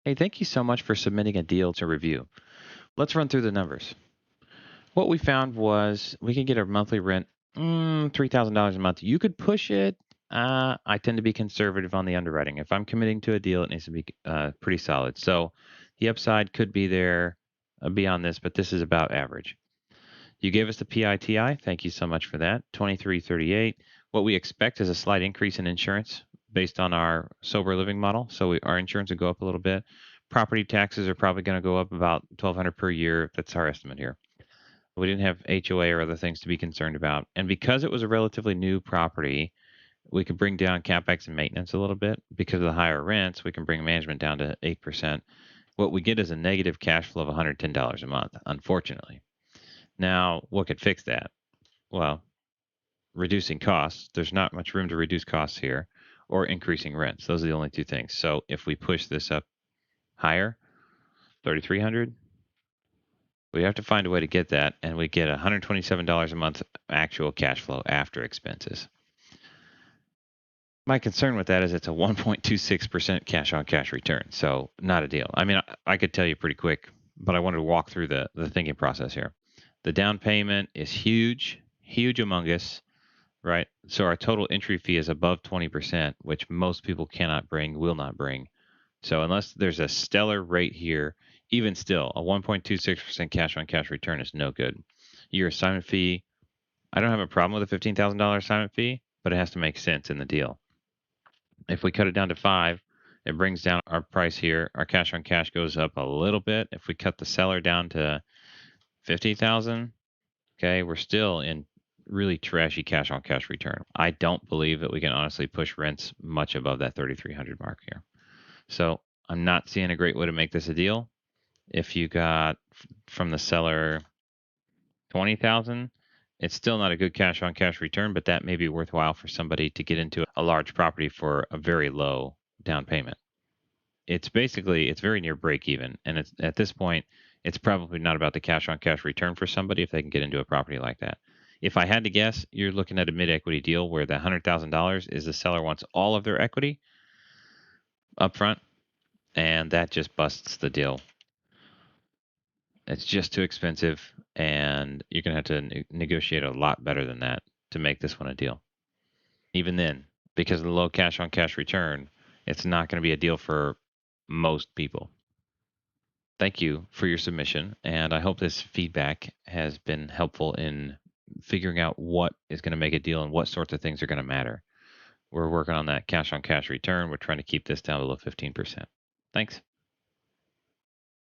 Hey, thank you so much for submitting a deal to review. Let's run through the numbers. What we found was we could get a monthly rent, $3,000 a month. You could push it. I tend to be conservative on the underwriting. If I'm committing to a deal, it needs to be pretty solid. So the upside could be there beyond this, but this is about average. You gave us the PITI. Thank you so much for that. 2338. What we expect is a slight increase in insurance based on our sober living model. So our insurance will go up a little bit. Property taxes are probably going to go up about 1,200 per year. That's our estimate here. We didn't have HOA or other things to be concerned about. And because it was a relatively new property, we could bring down capex and maintenance a little bit. Because of the higher rents, we can bring management down to 8%. What we get is a negative cash flow of $110 a month, unfortunately. Now, what could fix that? Well, reducing costs. There's not much room to reduce costs here, or increasing rents. Those are the only two things. So if we push this up higher, 3,300, we have to find a way to get that, and we get $127 a month actual cash flow after expenses. My concern with that is it's a 1.26% cash on cash return. So not a deal. I mean, I could tell you pretty quick, but I wanted to walk through the thinking process here. The down payment is huge, huge among us, right? So our total entry fee is above 20%, which most people cannot bring, will not bring. So unless there's a stellar rate here, even still, a 1.26% cash on cash return is no good. Your assignment fee, I don't have a problem with a $15,000 assignment fee, but it has to make sense in the deal. If we cut it down to 5, it brings down our price here. Our cash on cash goes up a little bit. If we cut the seller down to 50,000, okay, we're still in really trashy cash on cash return. I don't believe that we can honestly push rents much above that 3,300 mark here. So I'm not seeing a great way to make this a deal. If you got from the seller 20,000, it's still not a good cash on cash return, but that may be worthwhile for somebody to get into a large property for a very low down payment. It's very near break even, and it's at this point it's probably not about the cash on cash return for somebody if they can get into a property like that. If I had to guess, you're looking at a mid equity deal where the $100,000 is the seller wants all of their equity up front, and that just busts the deal. It's just too expensive, and you're going to have to negotiate a lot better than that to make this one a deal. Even then, because of the low cash on cash return, it's not going to be a deal for most people. Thank you for your submission, and I hope this feedback has been helpful in figuring out what is going to make a deal and what sorts of things are going to matter. We're working on that cash on cash return. We're trying to keep this down below 15%. Thanks.